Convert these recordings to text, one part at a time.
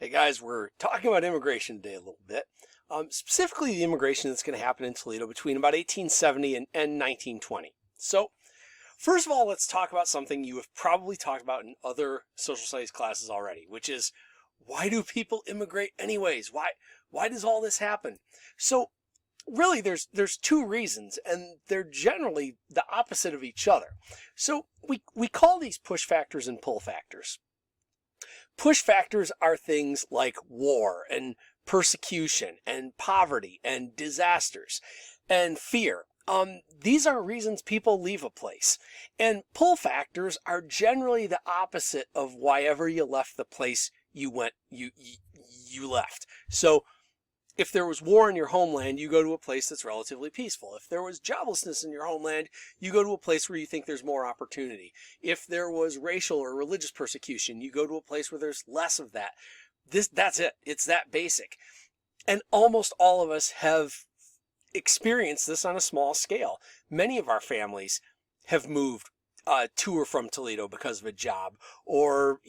Hey guys, we're talking about immigration today a little bit. Specifically the immigration that's going to happen in Toledo between about 1870 and 1920. So, first of all, let's talk about something you have probably talked about in other social studies classes already, which is, why do people immigrate anyways? Why does all this happen? So, really, there's two reasons, and they're generally the opposite of each other. So, we call these push factors and pull factors. Push factors are things like war and persecution and poverty and disasters and fear. These are reasons people leave a place. And pull factors are generally the opposite of why ever you left the place you left. So if there was war in your homeland, you go to a place that's relatively peaceful. If there was joblessness in your homeland, you go to a place where you think there's more opportunity. If there was racial or religious persecution, you go to a place where there's less of that. That's it. It's that basic. And almost all of us have experienced this on a small scale. Many of our families have moved to or from Toledo because of a job, or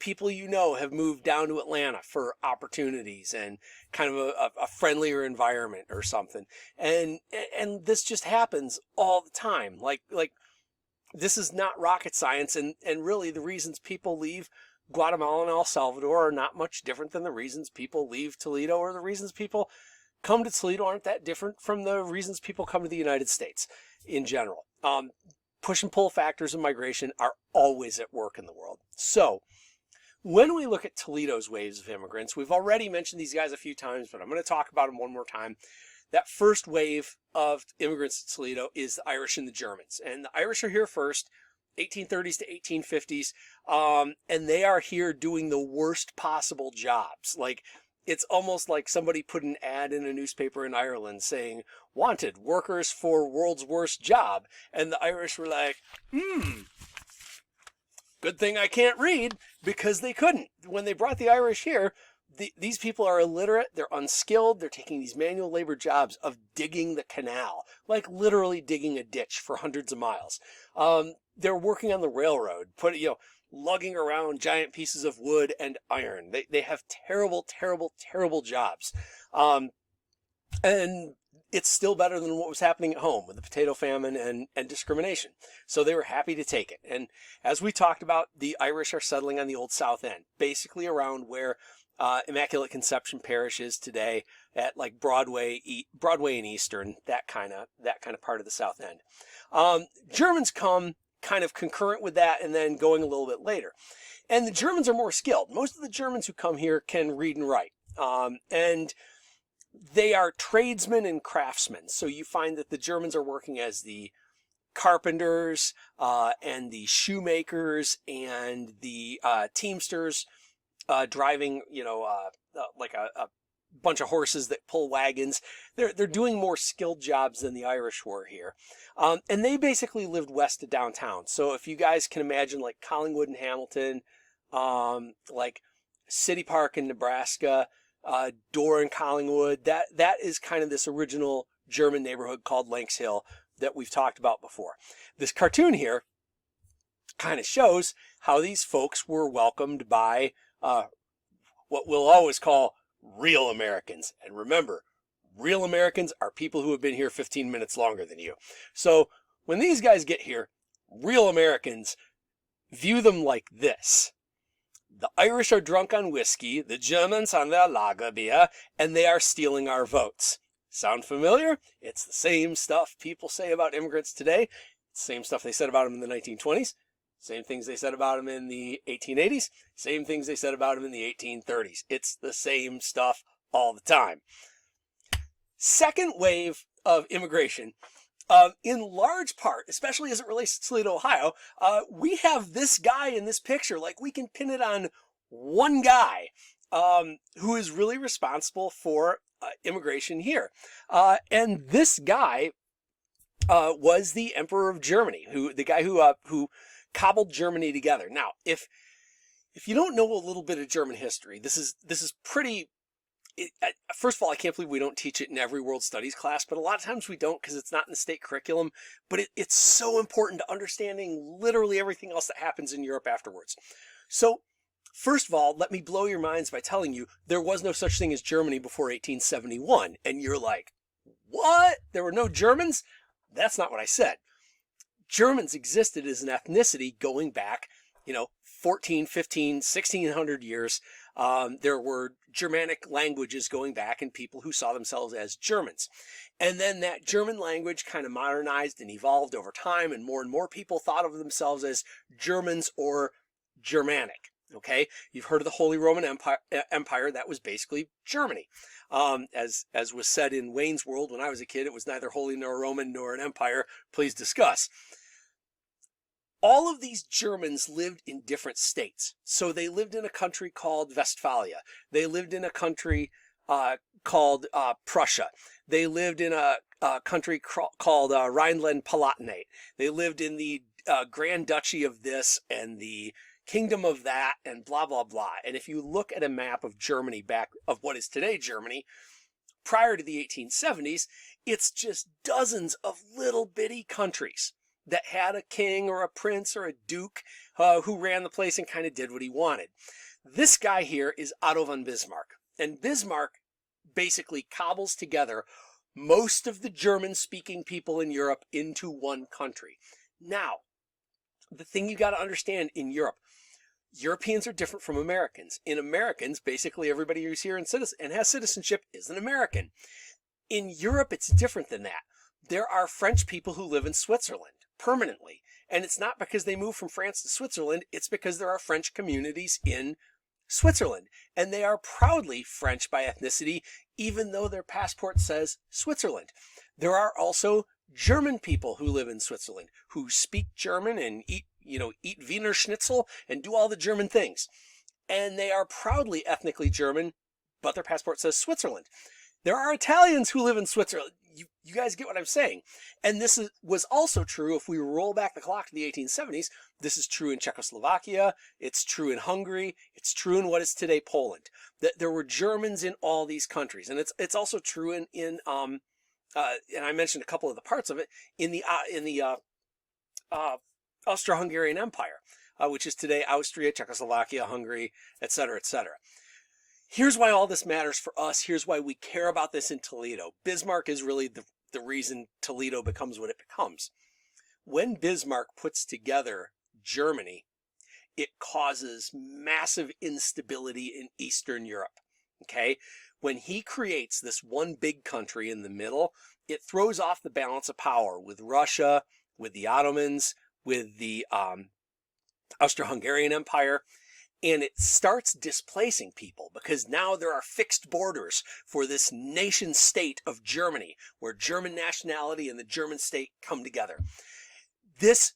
people have moved down to Atlanta for opportunities and kind of a friendlier environment or something, and this just happens all the time. Like this is not rocket science, and really the reasons people leave Guatemala and El Salvador are not much different than the reasons people leave Toledo, or the reasons people come to Toledo aren't that different from the reasons people come to the United States in general. Push and pull factors of migration are always at work in the world. So when we look at Toledo's waves of immigrants, we've already mentioned these guys a few times, but I'm going to talk about them one more time. That first wave of immigrants to Toledo is the Irish and the Germans. And the Irish are here first, 1830s to 1850s, and they are here doing the worst possible jobs. Like, it's almost like somebody put an ad in a newspaper in Ireland saying, "Wanted workers for world's worst job." And the Irish were like, good thing I can't read, because they couldn't. When they brought the Irish here, these people are illiterate, they're unskilled, they're taking these manual labor jobs of digging the canal, like literally digging a ditch for hundreds of miles. They're working on the railroad, lugging around giant pieces of wood and iron. They have terrible, terrible, terrible jobs. And it's still better than what was happening at home with the potato famine and discrimination. So they were happy to take it. And as we talked about, the Irish are settling on the old South End, basically around where Immaculate Conception Parish is today, at like Broadway and Eastern, that kind of part of the South End. Germans come kind of concurrent with that, and then going a little bit later. And the Germans are more skilled. Most of the Germans who come here can read and write. And they are tradesmen and craftsmen. So you find that the Germans are working as the carpenters and the shoemakers and the teamsters, driving, like a bunch of horses that pull wagons. They're doing more skilled jobs than the Irish were here. And they basically lived west of downtown. So if you guys can imagine, like Collingwood and Hamilton, like City Park in Nebraska, Dorr and Collingwood, that is kind of this original German neighborhood called Lanks Hill that we've talked about before. This cartoon here kind of shows how these folks were welcomed by what we'll always call real Americans. And remember, real Americans are people who have been here 15 minutes longer than you. So when these guys get here, real Americans view them like this. The Irish are drunk on whiskey, the Germans on their lager beer, and they are stealing our votes. Sound familiar? It's the same stuff people say about immigrants today. It's the same stuff they said about them in the 1920s. Same things they said about them in the 1880s. Same things they said about them in the 1830s. It's the same stuff all the time. Second wave of immigration, in large part, especially as it relates to Toledo, Ohio, we have this guy in this picture. Like, we can pin it on one guy who is really responsible for immigration here. And this guy was the Emperor of Germany, the guy who cobbled Germany together. Now, if you don't know a little bit of German history, this is pretty. First of all, I can't believe we don't teach it in every world studies class, but a lot of times we don't because it's not in the state curriculum. But it's so important to understanding literally everything else that happens in Europe afterwards. So First of all, let me blow your minds by telling you there was no such thing as Germany before 1871. And you're like, what? There were no Germans? That's not what I said. Germans existed as an ethnicity going back, 14, 15, 1600 years. There were Germanic languages going back and people who saw themselves as Germans. And then that German language kind of modernized and evolved over time, and more people thought of themselves as Germans or Germanic. Okay, you've heard of the Holy Roman Empire. That was basically Germany. As was said in Wayne's World when I was a kid, it was neither holy nor Roman nor an empire. Please discuss. All of these Germans lived in different states. So they lived in a country called Westphalia. They lived in a country called Prussia. They lived in a country called Rhineland-Palatinate. They lived in the Grand Duchy of this and the Kingdom of that and blah, blah, blah. And if you look at a map of Germany of what is today Germany, prior to the 1870s, it's just dozens of little bitty countries that had a king or a prince or a duke who ran the place and kind of did what he wanted. This guy here is Otto von Bismarck. And Bismarck basically cobbles together most of the German-speaking people in Europe into one country. Now, the thing you got to understand in Europe, Europeans are different from Americans. In Americans, basically everybody who's here and has citizenship is an American. In Europe, it's different than that. There are French people who live in Switzerland permanently. And it's not because they moved from France to Switzerland. It's because there are French communities in Switzerland. And they are proudly French by ethnicity, even though their passport says Switzerland. There are also German people who live in Switzerland who speak German and eat Wiener Schnitzel and do all the German things. And they are proudly ethnically German, but their passport says Switzerland. There are Italians who live in Switzerland. You guys get what I'm saying. And this was also true if we roll back the clock to the 1870s. This is true in Czechoslovakia. It's true in Hungary. It's true in what is today Poland. That there were Germans in all these countries. And it's also true in and I mentioned a couple of the parts of it in the Austro-Hungarian Empire, which is today Austria, Czechoslovakia, Hungary, etc., etc. Here's why all this matters for us. Here's why we care about this in Toledo. Bismarck is really the reason Toledo becomes what it becomes. When Bismarck puts together Germany, it causes massive instability in Eastern Europe. Okay? When he creates this one big country in the middle, it throws off the balance of power with Russia, with the Ottomans, with the Austro-Hungarian Empire, and it starts displacing people because now there are fixed borders for this nation state of Germany where German nationality and the German state come together. This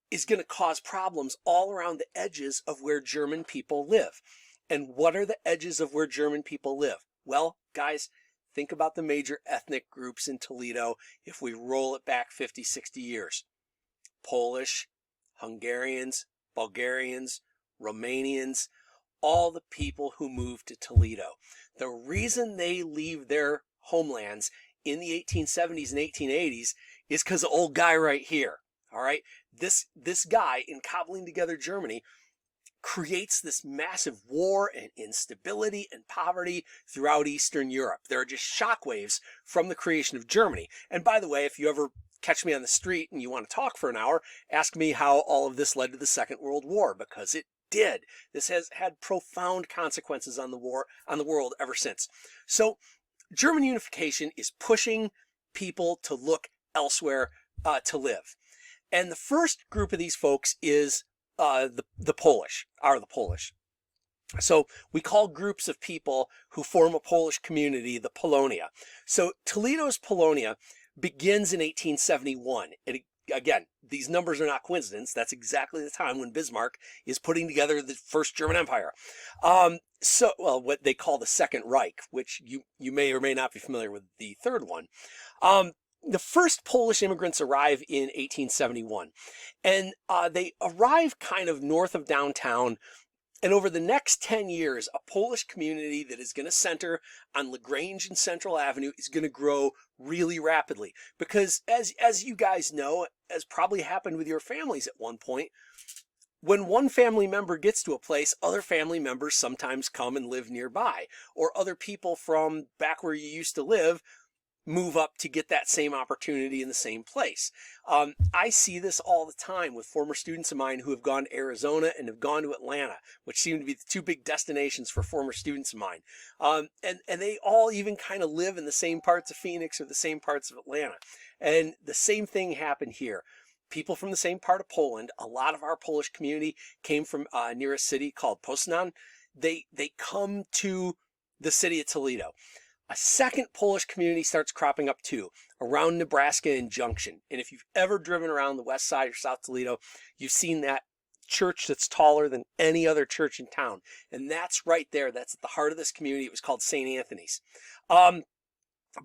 is going to cause problems all around the edges of where German people live. And what are the edges of where German people live? Well, guys, think about the major ethnic groups in Toledo if we roll it back 50, 60 years. Polish, Hungarians, Bulgarians, Romanians, all the people who moved to Toledo. The reason they leave their homelands in the 1870s and 1880s is because of the old guy right here. All right, this guy in cobbling together Germany creates this massive war and instability and poverty throughout Eastern Europe. There are just shockwaves from the creation of Germany. And by the way, if you ever catch me on the street and you want to talk for an hour, ask me how all of this led to the Second World War, because it did. This has had profound consequences on the world ever since. So German unification is pushing people to look elsewhere to live. And the first group of these folks is the Polish. So we call groups of people who form a Polish community the Polonia. So Toledo's Polonia begins in 1871. And again, these numbers are not coincidence. That's exactly the time when Bismarck is putting together the first German Empire. What they call the Second Reich, which you may or may not be familiar with the third one. The first Polish immigrants arrive in 1871, and they arrive kind of north of downtown. And over the next 10 years, a Polish community that is going to center on LaGrange and Central Avenue is going to grow really rapidly. Because as you guys know, as probably happened with your families at one point, when one family member gets to a place, other family members sometimes come and live nearby, or other people from back where you used to live move up to get that same opportunity in the same place. I see this all the time with former students of mine who have gone to Arizona and have gone to Atlanta, which seem to be the two big destinations for former students of mine. And they all even kind of live in the same parts of Phoenix or the same parts of Atlanta. And the same thing happened here. People from the same part of Poland, a lot of our Polish community came from near a city called Poznan. They come to the city of Toledo. A second Polish community starts cropping up too, around Nebraska and Junction. And if you've ever driven around the west side or South Toledo, you've seen that church that's taller than any other church in town. And that's right there. That's at the heart of this community. It was called St. Anthony's.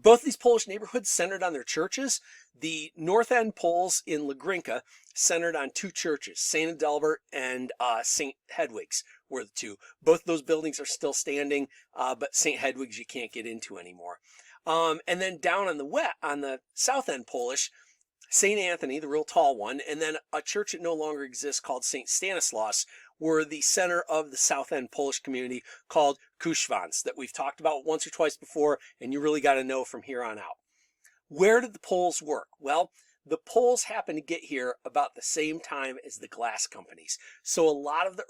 Both these Polish neighborhoods centered on their churches. The North End Poles in Lagrinka centered on two churches, St. Adelbert and St. Hedwig's were the two. Both of those buildings are still standing, but St. Hedwig's you can't get into anymore. And then down on the South End Polish, St. Anthony, the real tall one, and then a church that no longer exists called St. Stanislaus were the center of the South End Polish community called Kuszwans that we've talked about once or twice before, and you really got to know from here on out. Where did the Poles work? Well, the Poles happened to get here about the same time as the glass companies. So a lot of the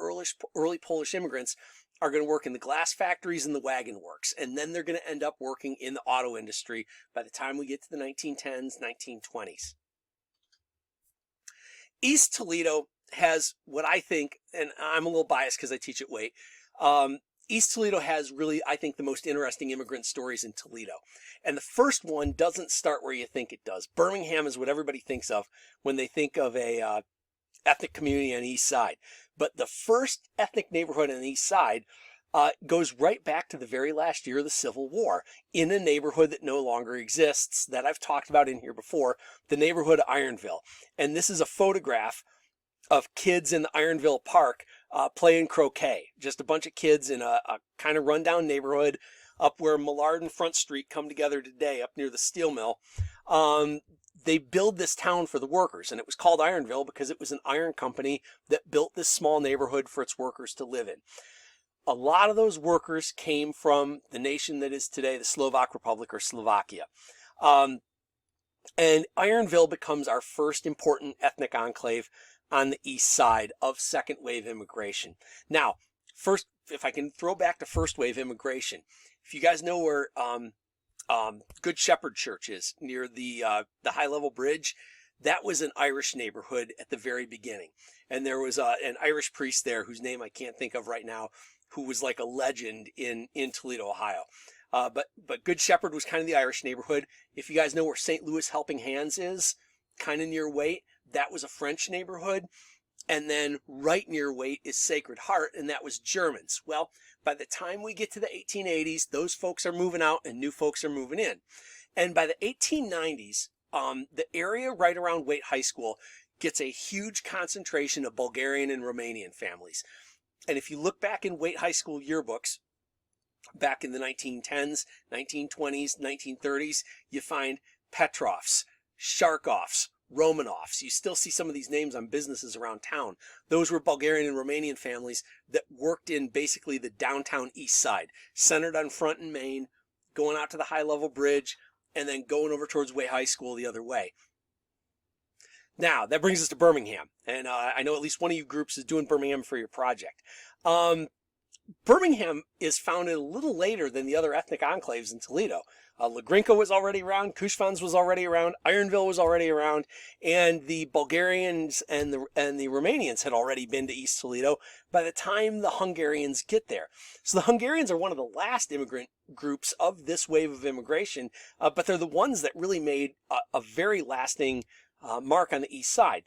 early Polish immigrants are going to work in the glass factories and the wagon works, and then they're going to end up working in the auto industry by the time we get to the 1910s, 1920s. East Toledo has what I think, and I'm a little biased because I teach at Waite, East Toledo has really, I think, the most interesting immigrant stories in Toledo. And the first one doesn't start where you think it does. Birmingham is what everybody thinks of when they think of a ethnic community on the east side. But the first ethnic neighborhood on the east side goes right back to the very last year of the Civil War in a neighborhood that no longer exists that I've talked about in here before, the neighborhood of Ironville. And this is a photograph of kids in the Ironville Park playing croquet. Just a bunch of kids in a kind of rundown neighborhood up where Millard and Front Street come together today up near the steel mill. They build this town for the workers, and it was called Ironville because it was an iron company that built this small neighborhood for its workers to live in. A lot of those workers came from the nation that is today the Slovak Republic or Slovakia. And Ironville becomes our first important ethnic enclave on the east side of second wave immigration. Now, first, if I can throw back to first wave immigration, if you guys know where Good Shepherd Church is near the high level bridge, that was an Irish neighborhood at the very beginning. And there was an Irish priest there whose name I can't think of right now, who was like a legend in Toledo, Ohio. But Good Shepherd was kind of the Irish neighborhood. If you guys know where St. Louis Helping Hands is, kind of near Waite, that was a French neighborhood. And then right near Waite is Sacred Heart, and that was Germans. Well, by the time we get to the 1880s, those folks are moving out and new folks are moving in. And by the 1890s, the area right around Waite High School gets a huge concentration of Bulgarian and Romanian families. And if you look back in Waite High School yearbooks, back in the 1910s, 1920s, 1930s, you find Petrovs, Sharkovs, Romanovs. You still see some of these names on businesses around town. Those were Bulgarian and Romanian families that worked in basically the downtown east side, centered on Front and Main, going out to the high level bridge, and then going over towards Waite High School the other way. Now, that brings us to Birmingham. And I know at least one of you groups is doing Birmingham for your project. Birmingham is founded a little later than the other ethnic enclaves in Toledo. Lagrinka was already around, Kuszwans was already around, Ironville was already around, and the Bulgarians and the Romanians had already been to East Toledo by the time the Hungarians get there. So the Hungarians are one of the last immigrant groups of this wave of immigration, but they're the ones that really made a very lasting mark on the east side.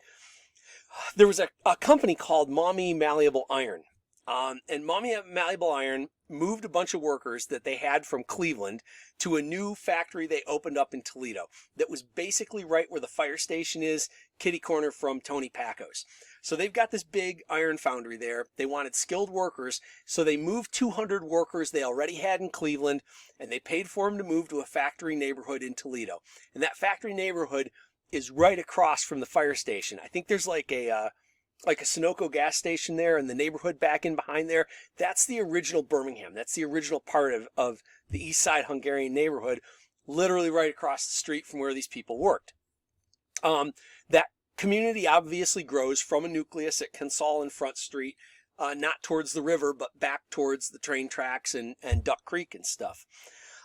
There was a company called Maumee Malleable Iron. And Maumee Malleable Iron moved a bunch of workers that they had from Cleveland to a new factory they opened up in Toledo that was basically right where the fire station is, kitty corner from Tony Pacco's. So they've got this big iron foundry there. They wanted skilled workers, so they moved 200 workers they already had in Cleveland, and they paid for them to move to a factory neighborhood in Toledo. And that factory neighborhood is right across from the fire station. I think there's like a like a Sunoco gas station there and the neighborhood back in behind there, that's the original Birmingham. That's the original part of the East Side Hungarian neighborhood, literally right across the street from where these people worked. That community obviously grows from a nucleus at Consall and Front Street, not towards the river, but back towards the train tracks and Duck Creek and stuff.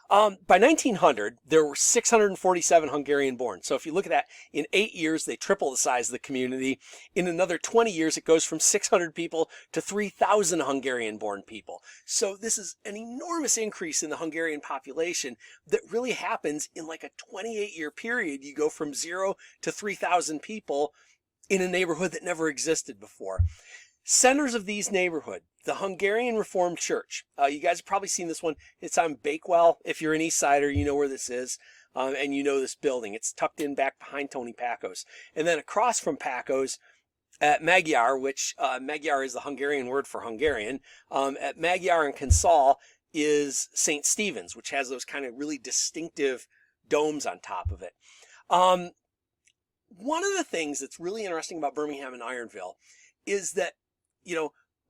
By 1900, there were 647 Hungarian born. So if you look at that, in 8 years, they triple the size of the community. In another 20 years, it goes from 600 people to 3,000 Hungarian born people. So this is an enormous increase in the Hungarian population that really happens in like a 28-year period. You go from 0 to 3,000 people in a neighborhood that never existed before. Centers of these neighborhood, the Hungarian Reformed Church. You guys have probably seen this one. It's on Bakewell. If you're an East Sider, you know where this is, and you know this building. It's tucked in back behind Tony Paco's. And then across from Paco's at Magyar, which Magyar is the Hungarian word for Hungarian, at Magyar and Consall is St. Stephen's, which has those kind of really distinctive domes on top of it. One of the things that's really interesting about Birmingham and Ironville is that,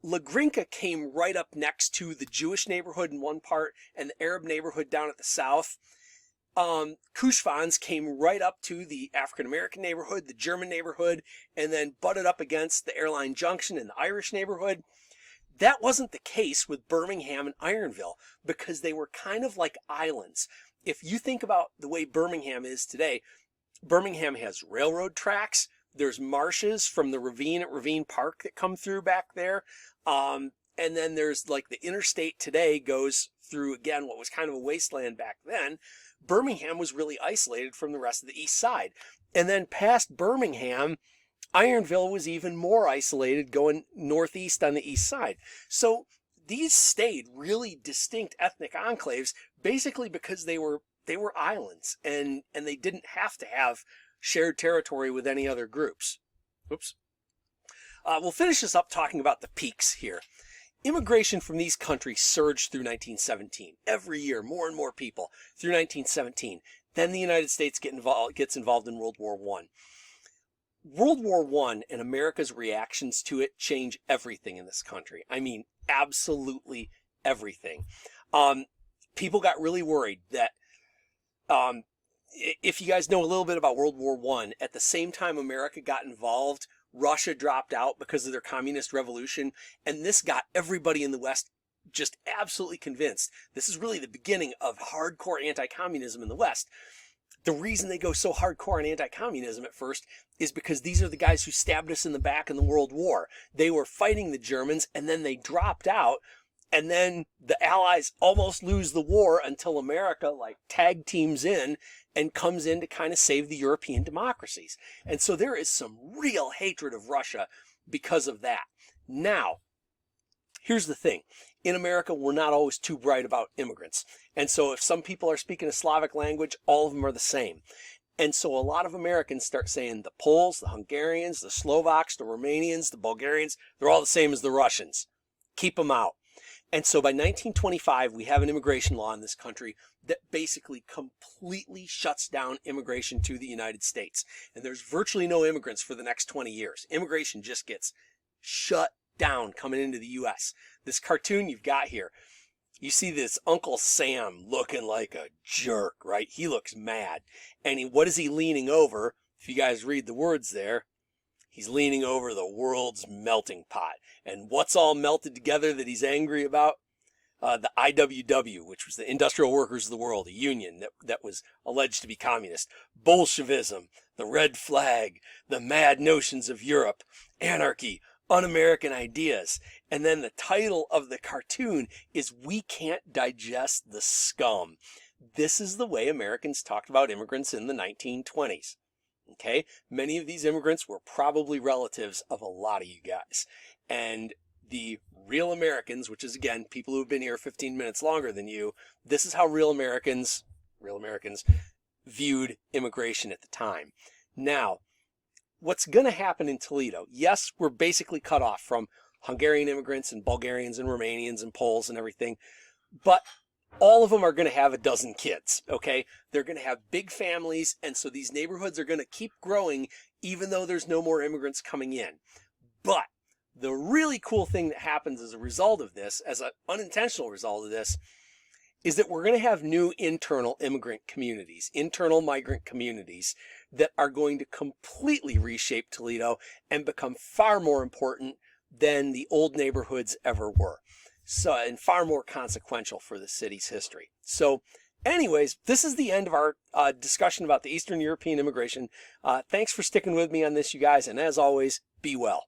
Lagrinka came right up next to the Jewish neighborhood in one part and the Arab neighborhood down at the south. Kushvans came right up to the African-American neighborhood, the German neighborhood, and then butted up against the Airline Junction and the Irish neighborhood. That wasn't the case with Birmingham and Ironville because they were kind of like islands. If you think about the way Birmingham is today, Birmingham has railroad tracks. There's marshes from the ravine at Ravine Park that come through back there. And then there's like the interstate today goes through, again, what was kind of a wasteland back then. Birmingham was really isolated from the rest of the East Side. And then past Birmingham, Ironville was even more isolated going northeast on the East Side. So these stayed really distinct ethnic enclaves basically because they were islands and they didn't have to have shared territory with any other groups. Oops. We'll finish this up talking about the peaks here. Immigration from these countries surged through 1917. Every year, more and more people through 1917. Then the United States gets involved in World War I. World War I and America's reactions to it change everything in this country. I mean, absolutely everything. People got really worried that if you guys know a little bit about World War I, at the same time America got involved, Russia dropped out because of their communist revolution, and this got everybody in the West just absolutely convinced. This is really the beginning of hardcore anti-communism in the West. The reason they go so hardcore on anti-communism at first is because these are the guys who stabbed us in the back in the World War. They were fighting the Germans, and then they dropped out. And then the Allies almost lose the war until America tag teams in and comes in to kind of save the European democracies. And so there is some real hatred of Russia because of that. Now, here's the thing. In America, we're not always too bright about immigrants. And so if some people are speaking a Slavic language, all of them are the same. And so a lot of Americans start saying the Poles, the Hungarians, the Slovaks, the Romanians, the Bulgarians, they're all the same as the Russians. Keep them out. And so by 1925, we have an immigration law in this country that basically completely shuts down immigration to the United States. And there's virtually no immigrants for the next 20 years. Immigration just gets shut down coming into the U.S. This cartoon you've got here, you see this Uncle Sam looking like a jerk, right? He looks mad. And what is he leaning over? If you guys read the words there, he's leaning over the world's melting pot. And what's all melted together that he's angry about? The IWW, which was the Industrial Workers of the World, a union that was alleged to be communist. Bolshevism, the red flag, the mad notions of Europe, anarchy, un-American ideas. And then the title of the cartoon is "We Can't Digest the Scum." This is the way Americans talked about immigrants in the 1920s. Okay, many of these immigrants were probably relatives of a lot of you guys. And the real Americans, which is again, people who have been here 15 minutes longer than you, this is how real Americans viewed immigration at the time. Now, what's going to happen in Toledo? Yes, we're basically cut off from Hungarian immigrants and Bulgarians and Romanians and Poles and everything, but all of them are going to have a dozen kids, okay? They're going to have big families, and so these neighborhoods are going to keep growing even though there's no more immigrants coming in. But the really cool thing that happens as a result of this, as an unintentional result of this, is that we're going to have new internal immigrant communities, internal migrant communities that are going to completely reshape Toledo and become far more important than the old neighborhoods ever were. So, and far more consequential for the city's history. So anyways, this is the end of our discussion about the Eastern European immigration. Thanks for sticking with me on this, you guys. And as always, be well.